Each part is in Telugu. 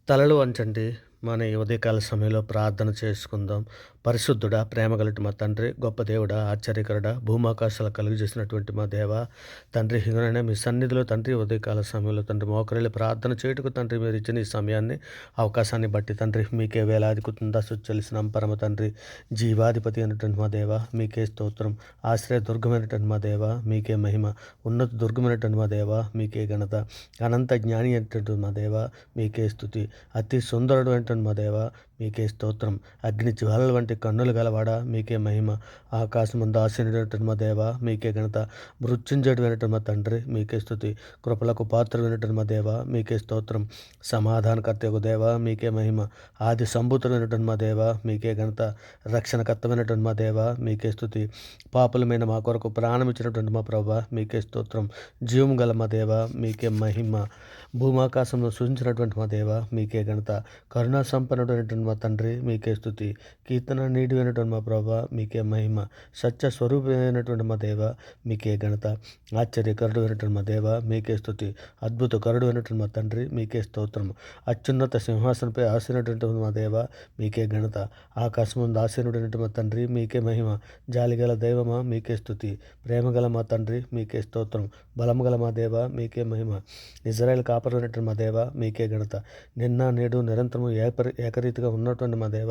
తలలు వంచండి. మన ఈ ఉదయకాల సమయంలో ప్రార్థన చేసుకుందాం. పరిశుద్ధుడా, ప్రేమగలటి మా తండ్రి, గొప్ప దేవుడా, ఆశ్చర్యకరుడా, భూమాకాశాలు కలుగజేసినటువంటి మా దేవ, తండ్రి ఇగోనైనా మీ సన్నిధిలో తండ్రి ఉదయకాల సమయంలో తండ్రి మోకరిల్లి ప్రార్థన చేయుటకు తండ్రి మీరు ఇచ్చిన ఈ సమయాన్ని, అవకాశాన్ని బట్టి తండ్రి మీకే వేలాది కృతజ్ఞతాస్తుతులు చెల్లిస్తున్నాం. పరమ తండ్రి, జీవాధిపతి అయినటువంటి మా దేవ మీకే స్తోత్రం. ఆశ్రయ దుర్గమైనటువంటి మా దేవ మీకే మహిమ. ఉన్నత దుర్గమైనటువంటి మా దేవ మీకే ఘనత. అనంత జ్ఞాని అయినటువంటి మా దేవ మీకే స్తుతి. అతి సుందరుడు అయినటువంటి మా దేవ మీకే స్తోత్రం. అగ్ని జ్వాలల వంటి కన్నులు గలవాడ మీకే మహిమ. ఆకాశం ముందు ఆశీనుడైనటువంటి మా దేవ మీకే ఘనత. మృత్యుంజయుడు అయినటువంటి మా తండ్రి మీకే స్తుతి. కృపలకు పాత్రుడైనటువంటి మా దేవ మీకే స్తోత్రం. సమాధానకర్తయగు దేవ మీకే మహిమ. ఆది సంభూతుడైనటువంటి మా దేవ మీకే ఘనత. రక్షణకర్తమైనటువంటి మా దేవ మీకే స్తుతి. పాపులమైన మా కొరకు ప్రాణం ఇచ్చినటువంటి మా ప్రభ మీకే స్తోత్రం. జీవం గల మా దేవ మీకే మహిమ. భూమాకాశంలో సూచించినటువంటి మా దేవ మీకే ఘనత. కరుణా సంపన్నుడైనటువంటి మా తండ్రి మీకే స్తుతి. కీర్తన నీడివైనటువంటి మా ప్రభా మీకే మహిమ. సత్య స్వరూపమైనటువంటి మా దేవ మీకే ఘనత. ఆశ్చర్యకరుడు అయినటువంటి మా దేవ మీకే స్తుతి. అద్భుత కరుడు అయినటువంటి మా తండ్రి మీకే స్తోత్రం. అత్యున్నత సింహాసనంపై ఆసీనుడైనటువంటి మా దేవ మీకే ఘనత. ఆకాశం ముందు ఆసీనుడైనటువంటి మా తండ్రి మీకే మహిమ. జాలిగల దైవమా మీకే స్తుతి. ప్రేమగల మా తండ్రి మీకే స్తోత్రం. బలము గల మా దేవ మీకే మహిమ. ఇజ్రాయెల్ కాపరైనటువంటి మా దేవ మీకే ఘనత. నిన్న నేడు నిరంతరము ఏకరీతిగా ఉన్నటువంటి మా దేవ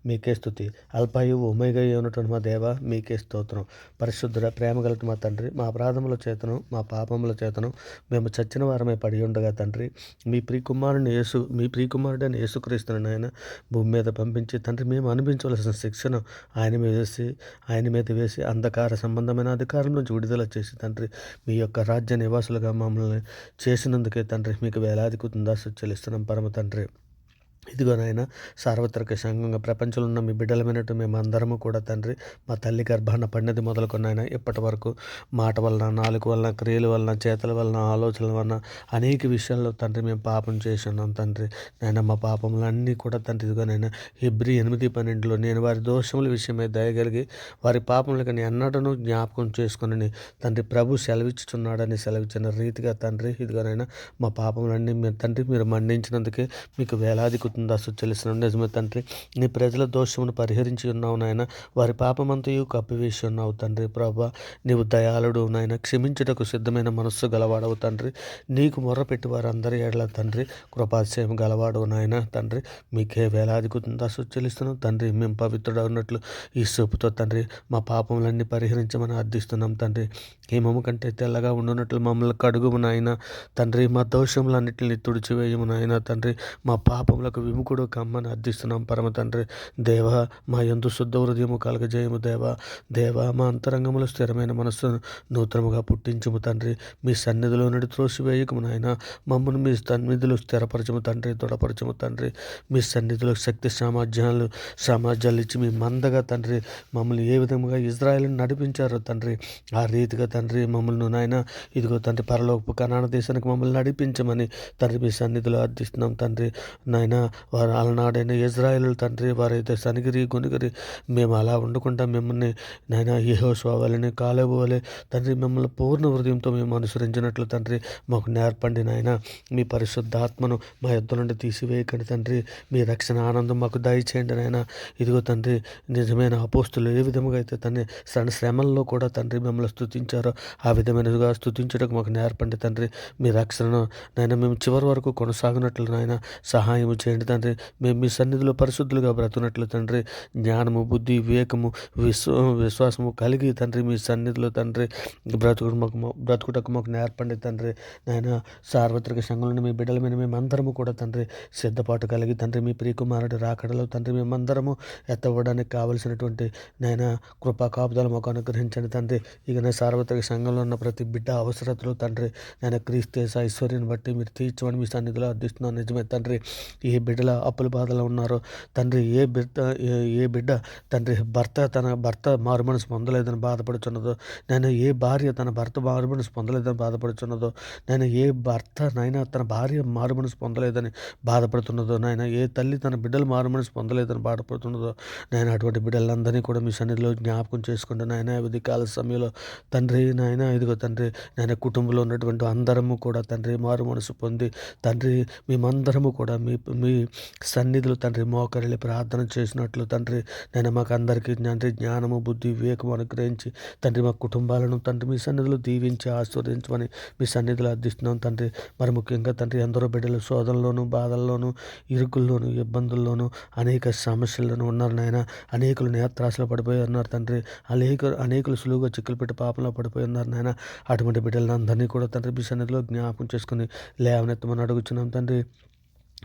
మీకే స్తుతి. అల్పాయువు ఉమేగయ్య ఉన్నటువంటి మా దేవ మీకే స్తోత్రం. పరిశుద్ధుడ, ప్రేమగలటి మా తండ్రి, మా అపరాధముల చేతను మా పాపముల చేతను మేము చచ్చిన వారమే పడి ఉండగా తండ్రి, మీ ప్రియకుమారుడైన యేసుక్రీస్తుని నాయన భూమి మీద పంపించి తండ్రి మేము అనిపించవలసిన శిక్షను ఆయన మీద వేసి అంధకార సంబంధమైన అధికారం నుంచి విడుదల చేసి తండ్రి మీ యొక్క రాజ్య నివాసులుగా మమ్మల్ని చేసినందుకే తండ్రి మీకు వేలాది కృతజ్ఞతాస్తుతులు చెల్లిస్తున్నాం పరమ తండ్రి. ఇదిగో నాయన, సార్వత్రిక సంఘంగా ప్రపంచంలో ఉన్న మీ బిడ్డలమైనట్టు మేము అందరము కూడా తండ్రి మా తల్లి గర్భాన పడినది మొదలుకొన్నాయన ఇప్పటి వరకు మాట వలన, నాలుగు వలన, క్రియల వలన, చేతల వలన, ఆలోచనల వలన అనేక విషయాల్లో తండ్రి మేము పాపం చేసి ఉన్నాం తండ్రి. నాయన మా పాపములన్నీ కూడా తండ్రి ఇదిగోనైనా హెబ్రీ 8:12 నేను వారి దోషముల విషయమై దయగలిగి వారి పాపములకు ఎన్నడను జ్ఞాపకం చేసుకుని తండ్రి ప్రభు సెలవిచ్చుచున్నాడని సెలవిచ్చిన రీతిగా తండ్రి ఇదిగోనైనా మా పాపములన్నీ తండ్రి మీరు మన్నించినందుకే మీకు వేలాది కృతజ్ఞతాస్తుతులు చెల్లిస్తున్నాం. నిజమే తండ్రి, నీ ప్రజల దోషమును పరిహరించి ఉన్నావు నాయన. వారి పాపమంతయు కప్పివేసి ఉన్నావు తండ్రి. ప్రభా, నీవు దయాళుడు నాయన, క్షమించుటకు సిద్ధమైన మనస్సు గలవాడవు తండ్రి. నీకు మొర్రపెట్టి వారందరి ఏడల తండ్రి కృపాశయం గలవాడవు నాయన తండ్రి. మీకే వేలాది కృతజ్ఞతాస్తుతులు చెల్లిస్తున్నాం తండ్రి. మేము పవిత్రుడు ఉన్నట్లు ఈ సూపుతో తండ్రి మా పాపములన్నీ పరిహరించమని అర్థిస్తున్నాం తండ్రి. హిమము కంటే తెల్లగా ఉండునట్లు మమ్మల్ని కడుగుము నాయన తండ్రి. మా దోషములన్నింటినీ తుడిచివేయము నాయన తండ్రి. మా పాపములకు విముఖుడు కమ్మని అర్థిస్తున్నాం పరమ తండ్రి. దేవా, మా యందు శుద్ధ హృదయము కలగజేయము దేవా మా అంతరంగములో స్థిరమైన మనస్సును నూతనముగా పుట్టించుము తండ్రి. మీ సన్నిధిలో నుండి త్రోసివేయకము నాయన. మమ్మల్ని మీ సన్నిధిలో స్థిరపరచము తండ్రి, దృఢపరచము తండ్రి. మీ సన్నిధిలో శక్తి సామర్థ్యాలు ఇచ్చి మీ మందగా తండ్రి మమ్మల్ని ఏ విధముగా ఇజ్రాయేల్ని నడిపించారో తండ్రి ఆ రీతిగా తండ్రి మమ్మల్ని నాయన ఇదిగో తండ్రి పరలోకపు కనాన దేశానికి మమ్మల్ని నడిపించమని తండ్రి మీ సన్నిధిలో అర్థిస్తున్నాం తండ్రి. నాయన వారు అలనాడైన ఇజ్రాయేలు తండ్రి వారైతే సనిగిరి గొనిగిరి మేము అలా ఉండకుండా మిమ్మల్ని నాయన యెహోషువ వలె, కాలేబు వలె తండ్రి మిమ్మల్ని పూర్ణ హృదయంతో మేము అనుసరించినట్లు తండ్రి మాకు నేర్పండి నాయన. మీ పరిశుద్ధాత్మను మా యుద్ధ నుండి తీసివేయకండి తండ్రి. మీ రక్షణ ఆనందం మాకు దయచేయండి నాయన. ఇదిగో తండ్రి, నిజమైన అపోస్తులు ఏ విధముగా అయితే తండ్రి శ్రమల్లో కూడా తండ్రి మిమ్మల్ని స్తుతించారో ఆ విధమైనదిగా స్తుతించడానికి మాకు నేర్పండి తండ్రి. మీ రక్షణను నాయన మేము చివరి వరకు కొనసాగినట్లు నాయన సహాయం చేయండి తండ్రి. మేము మీ సన్నిధిలో పరిశుద్ధులుగా బ్రతుకున్నట్లు తండ్రి జ్ఞానము, బుద్ధి, వివేకము, విశ్వాసము కలిగి తండ్రి మీ సన్నిధిలో తండ్రి బ్రతుకుటకు మాకు నేర్పండి తండ్రి. నాయన సార్వత్రిక సంఘంలో మీ బిడ్డలమైన మేమందరము కూడా తండ్రి సిద్ధపాటు కలిగి తండ్రి మీ ప్రియకుమారుడు రాకడలో తండ్రి మేమందరము ఎత్తవడానికి కావలసినటువంటి నాయన కృపా కాపుదల మాకు అనుగ్రహించండి తండ్రి. ఇక నా సార్వత్రిక సంఘంలో ఉన్న ప్రతి బిడ్డ అవసరతలు తండ్రి నాయన క్రీస్తు ఐశ్వర్యాన్ని బట్టి మీరు తీర్చమని మీ సన్నిధిలో అర్థిస్తున్నాను. నిజమే తండ్రి, ఏ బిడ్డల అప్పుల బాధలో ఉన్నారో తండ్రి, ఏ బిడ్డ తండ్రి తన భర్త మారుమనసు పొందలేదని బాధపడుచున్నదో, నేను ఏ భార్య తన భర్త మారుమనసు పొందలేదని బాధపడుచున్నదో, నేను ఏ భర్త నాయన తన భార్య మారుమనసు పొందలేదని బాధపడుతున్నదో, నాయన ఏ తల్లి తన బిడ్డలు మారుమనసు పొందలేదని బాధపడుతున్నదో, నేను అటువంటి బిడ్డలందరినీ కూడా మీ సన్నిధిలో జ్ఞాపకం చేసుకుంటూ నాయన ఉదయ కాల సమయంలో తండ్రి నాయన ఇదిగో తండ్రి నాయన కుటుంబంలో ఉన్నటువంటి అందరము కూడా తండ్రి మారు మనసు పొంది తండ్రి మేమందరము కూడా మీ సన్నిధిలో తండ్రి మోకరిల్లి ప్రార్థన చేసినట్లు తండ్రి నేను మాకు అందరికీ తండ్రి జ్ఞానము బుద్ధి వివేకం అనుగ్రహించి తండ్రి మా కుటుంబాలను తండ్రి మీ సన్నిధిలో దీవించి ఆశీర్వదించమని మీ సన్నిధిలో అర్థిస్తున్నాం తండ్రి. మరి ముఖ్యంగా తండ్రి ఎందరో బిడ్డలు శోధనలోను బాధల్లోను ఇరుకుల్లోను ఇబ్బందుల్లోను అనేక సమస్యల్లోనూ ఉన్నారు నాయన. అనేకులు నేత్రాశలో పడిపోయి ఉన్నారు తండ్రి. అనేకులు సులువుగా చిక్కులు పెట్టి పాపంలో పడిపోయి ఉన్నారు నాయన. అటువంటి బిడ్డలను అందరినీ కూడా తండ్రి మీ సన్నిధిలో జ్ఞాపకం చేసుకుని లేవనెత్తమని అడుగుతున్నాం తండ్రి.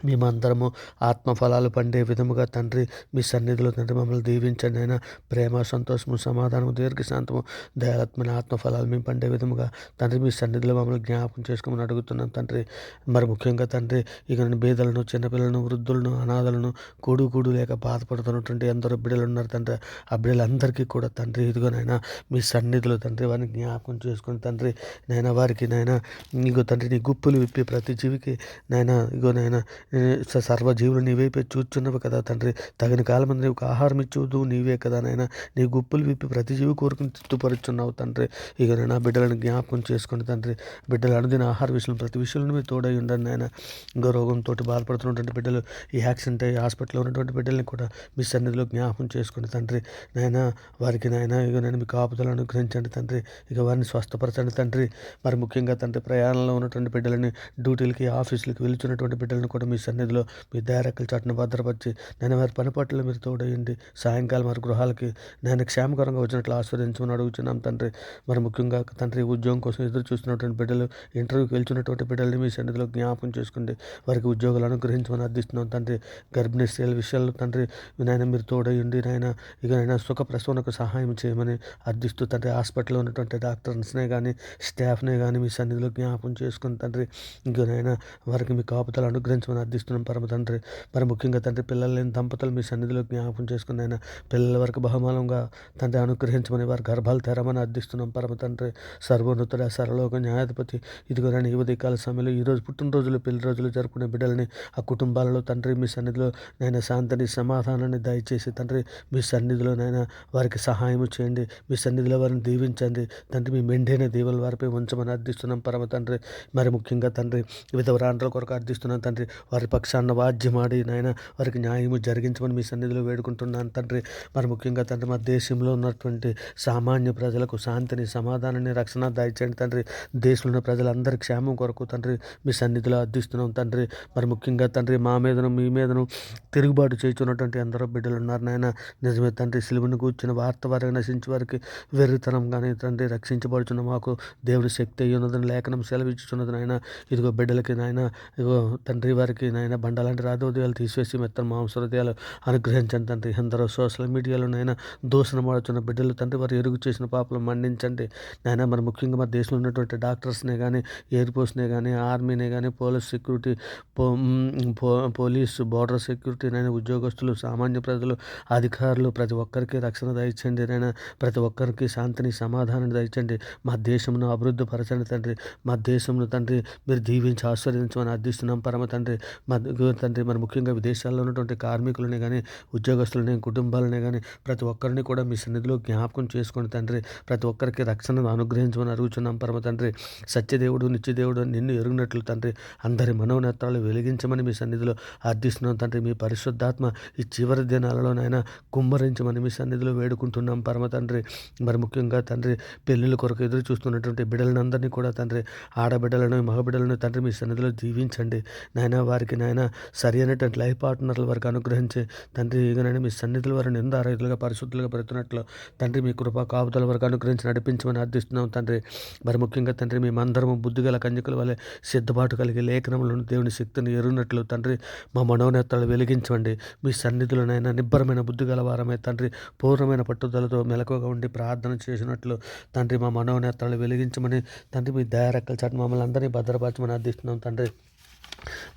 మేమందరము ఆత్మఫలాలు పండే విధముగా తండ్రి మీ సన్నిధిలో తండ్రి మమ్మల్ని దీవించండి అయినా. ప్రేమ సంతోషము సమాధానము దీర్ఘశాంతము దయాత్మైన ఆత్మఫలాలు మేము పండే విధముగా తండ్రి మీ సన్నిధిలో మమ్మల్ని జ్ఞాపకం చేసుకోమని అడుగుతున్నాం తండ్రి. మరి ముఖ్యంగా తండ్రి ఇక నేను బీదలను చిన్నపిల్లలను వృద్ధులను అనాథలను కూడు లేక బాధపడుతున్నటువంటి ఎందరో బిడ్డలు ఉన్నారు తండ్రి. ఆ బిడ్డలందరికీ కూడా తండ్రి ఇదిగోనైనా మీ సన్నిధిలో తండ్రి వారిని జ్ఞాపకం చేసుకుని తండ్రి నైనా వారికి నైనా ఇగో తండ్రి నీ గుప్పులు విప్పి ప్రతి జీవికి నైనా ఇగోనైనా సర్వజీవులు నీవైపే చూచున్నవి కదా తండ్రి. తగిన కాలం నీకు ఆహారం ఇచ్చుదు నీవే కదా నైనా. నీ గుప్పులు విప్పి ప్రతి జీవి కోరుకుని తృప్తిపరుచున్నావు తండ్రి. ఇక నా బిడ్డలను జ్ఞాపకం చేసుకుని తండ్రి బిడ్డలు అనుదిన ఆహార విషయంలో ప్రతి విషయంలో మీరు తోడై ఉండండి నాయన. ఇంకో రోగంతో బాధపడుతున్నటువంటి బిడ్డలు ఈ యాక్సిడెంట్ అయ్యి హాస్పిటల్లో ఉన్నటువంటి బిడ్డల్ని కూడా మీ సన్నిధిలో జ్ఞాపకం చేసుకుని తండ్రి నాయన వారికి నాయన ఇక నేను మీ కాపుదలు అనుగ్రహించండి తండ్రి. ఇక వారిని స్వస్థపరచండి తండ్రి. మరి ముఖ్యంగా తండ్రి ప్రయాణంలో ఉన్నటువంటి బిడ్డలని డ్యూటీలకి ఆఫీసులకి వెళ్తున్నటువంటి బిడ్డలను కూడా మీ సన్నిధిలో మీ దయారెక్కల చాటును భద్రపరిచి నేను వారి పని పట్ల మీరు తోడయండి. సాయంకాలం వారి గృహాలకి నేను క్షేమకరంగా వచ్చినట్లు ఆస్వాదించమని అడుగుతున్నాం తండ్రి. మరి ముఖ్యంగా తండ్రి ఉద్యోగం కోసం ఎదురు చూస్తున్నటువంటి బిడ్డలు ఇంటర్వ్యూకి వెళ్తున్నటువంటి బిడ్డల్ని మీ సన్నిధిలో జ్ఞాపకం చేసుకోండి. వారికి ఉద్యోగాలు అనుగ్రహించమని అర్థిస్తున్నాం తండ్రి. గర్భిణీ స్త్రీల విషయాల్లో తండ్రి నాయన మీరు తోడయండి నాయన. ఇక నైనా సుఖ ప్రసవనకు సహాయం చేయమని అర్థిస్తూ తండ్రి హాస్పిటల్లో ఉన్నటువంటి డాక్టర్స్నే కానీ స్టాఫ్నే కానీ మీ సన్నిధిలో జ్ఞాపకం చేసుకుని తండ్రి ఇంకనైనా వారికి మీ కాపుదలు అనుగ్రహించమని అర్థిస్తున్నాం పరమ తండ్రి. మరి ముఖ్యంగా తండ్రి పిల్లలు లేని దంపతులు మీ సన్నిధిలో జ్ఞాపకం చేసుకుని అయినా పిల్లల వరకు బహుమానంగా తండ్రి అనుగ్రహించమని వారి గర్భాలు తెరమని అర్థిస్తున్నాం పరమ తండ్రి. సర్వోన్నతుడ సర్వలోక న్యాయాధిపతి ఇదిగోనైనా ఈ ఉదయకాల సమయంలో ఈరోజు పుట్టినరోజులు పెళ్లి రోజులు జరుపుకునే బిడ్డలని ఆ కుటుంబాలలో తండ్రి మీ సన్నిధిలో నైనా శాంతిని సమాధానాన్ని దయచేసి తండ్రి మీ సన్నిధిలో నైనా వారికి సహాయం చేయండి. మీ సన్నిధిలో వారిని దీవించండి తండ్రి. మీ మెండైన దీవుల వారిపై ఉంచమని అర్థిస్తున్నాం పరమ తండ్రి. మరి ముఖ్యంగా తండ్రి విధవరాండ్రుల కొరకు అర్థిస్తున్నాం తండ్రి. వారి పక్షాన వాద్యమాడి నాయన వారికి న్యాయము జరిగించమని మీ సన్నిధిలో వేడుకుంటున్నాను తండ్రి. మరి ముఖ్యంగా తండ్రి మా దేశంలో ఉన్నటువంటి సామాన్య ప్రజలకు శాంతిని సమాధానాన్ని రక్షణ దయచేయండి తండ్రి. దేశంలో ఉన్న ప్రజలందరి క్షేమం కొరకు తండ్రి మీ సన్నిధిలో అర్థిస్తున్నాం తండ్రి. మరి ముఖ్యంగా తండ్రి మా మీదను మీ మీదను తిరుగుబాటు చేస్తున్నటువంటి ఎందరో బిడ్డలు ఉన్నారు నాయన. నిజమే తండ్రి సిలువను కూర్చున్న వార్త వారికి నశించి వారికి వెర్రితనం కానీ తండ్రి రక్షించబడుచున్న మాకు దేవుడి శక్తి అయ్యి ఉన్నదని లేఖనం సెలవిచ్చుచున్నది నాయన. ఇదిగో బిడ్డలకి నాయన ఇగో తండ్రి వారికి నాయన బండాలంటి రాధోదయాలు తీసివేసి మెత్తన మాంస హృదయాలు అనుగ్రహించండి తండ్రి. ఎందరో సోషల్ మీడియాలో నైనా దూషణమాడుతున్న బిడ్డలు తండ్రి వారు ఎరుగు చేసిన పాపలు మన్నించండి నాయన. మరి ముఖ్యంగా మన దేశంలో ఉన్నటువంటి డాక్టర్స్నే కానీ ఎయిర్ ఫోర్స్నే కానీ ఆర్మీనే కానీ police security police border security నైనా ఉద్యోగస్తులు సామాన్య ప్రజలు అధికారులు ప్రతి ఒక్కరికి రక్షణ దయచండి నైనా. ప్రతి ఒక్కరికి శాంతిని సమాధానాన్ని దయచండి. మా దేశంను అభివృద్ధి పరచండి తండ్రి. మా దేశంలో తండ్రి మీరు దీవించి ఆశీర్వదించమని అర్థిస్తున్నాం పరమ తండ్రి. మా తండ్రి మరి ముఖ్యంగా విదేశాల్లో ఉన్నటువంటి కార్మికులనే కానీ ఉద్యోగస్తులనే కుటుంబాలనే కానీ ప్రతి ఒక్కరిని కూడా మీ సన్నిధిలో జ్ఞాపకం చేసుకోండి తండ్రి. ప్రతి ఒక్కరికి రక్షణను అనుగ్రహించమని అడుగుతున్నాం పరమ తండ్రి. సత్యదేవుడు నిత్యదేవుడు నిన్ను ఎరుగునట్లు తండ్రి అందరి మనోనేత్రాలు వెలిగించమని మీ సన్నిధిలో అర్థిస్తున్నాం తండ్రి. మీ పరిశుద్ధాత్మ ఈ చివరి దినాలలోనైనా కుమ్మరించమని మీ సన్నిధిలో వేడుకుంటున్నాం పరమ తండ్రి. మరి ముఖ్యంగా తండ్రి పెళ్ళిళ్ళ కొరకు ఎదురు చూస్తున్నటువంటి బిడ్డలందరినీ కూడా తండ్రి ఆడబిడ్డలను మగబిడ్డలను తండ్రి మీ సన్నిధిలో దీవించండి నాయన. వారికి నాయన సరి అయినటువంటి లైఫ్ పార్ట్నర్ల వరకు అనుగ్రహించి తండ్రి ఇకనైనా మీ సన్నిధిలో వారిని నిందారహితులుగా పరిశుద్ధులుగా పెడుతున్నట్లు తండ్రి మీ కృపా కాపుదల వరకు అనుగ్రహించి నడిపించమని అర్థిస్తున్నాం తండ్రి. మరి ముఖ్యంగా తండ్రి మేమందరము బుద్ధిగల కన్యకుల వలె సిద్ధపాటు కలిగి లేఖనములను దేవుని శక్తిని ఎరుగినట్లు తండ్రి మా మనోనేత్రాలు వెలిగించండి. మీ సన్నిధిలోనైనా నిబ్బరమైన బుద్ధిగల వారమే తండ్రి పూర్ణమైన పట్టుదలతో మెలకువగా ఉండి ప్రార్థన చేసినట్లు తండ్రి మా మనోనేత్రాలు వెలిగించమని తండ్రి మీ దయారెక్కల చాటు మమ్మల్ని అందరినీ భద్రపరచమని అర్థిస్తున్నాం తండ్రి.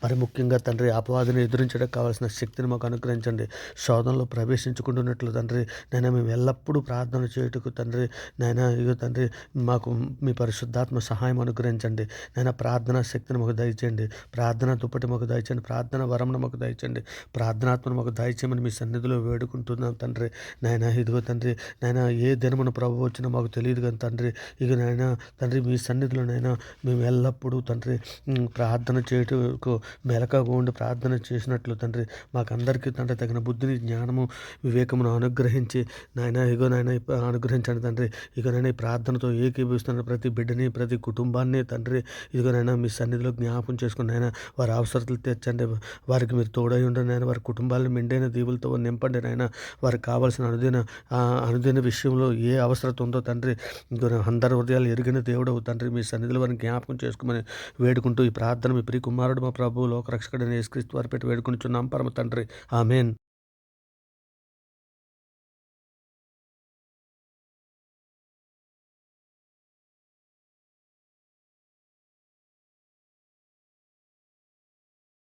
మరి ముఖ్యంగా తండ్రి అపవాదిని ఎదురించడానికి కావాల్సిన శక్తిని మాకు అనుగ్రహించండి. శోధనలో ప్రవేశించుకుంటున్నట్లు తండ్రి నైనా మేము ఎల్లప్పుడూ ప్రార్థన చేయుటకు తండ్రి నైనా ఇగో తండ్రి మాకు మీ పరిశుద్ధాత్మ సహాయం అనుగ్రహించండి. నైనా ప్రార్థనా శక్తిని మాకు దయచేయండి. ప్రార్థన దుప్పటి మాకు దయచేయండి. ప్రార్థన వరమును మాకు దయచేయండి. ప్రార్థనాత్మను మాకు దయచేయమని మీ సన్నిధిలో వేడుకుంటున్నాం తండ్రి. నైనా ఇదిగో తండ్రి నైనా ఏ దినమున ప్రభు వచ్చినా మాకు తెలియదు కానీ తండ్రి ఇక నైనా తండ్రి మీ సన్నిధిలోనైనా మేము ఎల్లప్పుడూ తండ్రి ప్రార్థన చేయటం కొరకు మెలకువగా ఉండి ప్రార్థన చేసినట్లు తండ్రి మాకందరికీ తండ్రి తగిన బుద్ధిని, జ్ఞానము, వివేకమును అనుగ్రహించి నాయన ఇగో నాయన అనుగ్రహించండి తండ్రి. ఇగోనైనా ఈ ప్రార్థనతో ఏకీభవిస్తున్న ప్రతి బిడ్డని, ప్రతి కుటుంబాన్ని తండ్రి ఇదిగోనైనా మీ సన్నిధిలో జ్ఞాపకం చేసుకుని నాయన వారి అవసరతలు తీర్చండి. వారికి మీరు తోడై ఉండండి నాయన. వారి కుటుంబాలను మెండైన దీవులతో నింపండి నాయన. వారికి కావాల్సిన అనుదిన విషయంలో ఏ అవసరత ఉందో తండ్రి అందరి హృదయాలు ఎరిగిన దేవుడవు తండ్రి. మీ సన్నిధిలో వారిని జ్ఞాపకం చేసుకోమని వేడుకుంటూ ఈ ప్రార్థన మీ ప్రియ కుమారుడు మా ప్రభు లోకరక్షకుడైన యేసుక్రీస్తు వారి పెట్టి వేడుకొనిచున్నాం పరమ తండ్రి. ఆమేన్.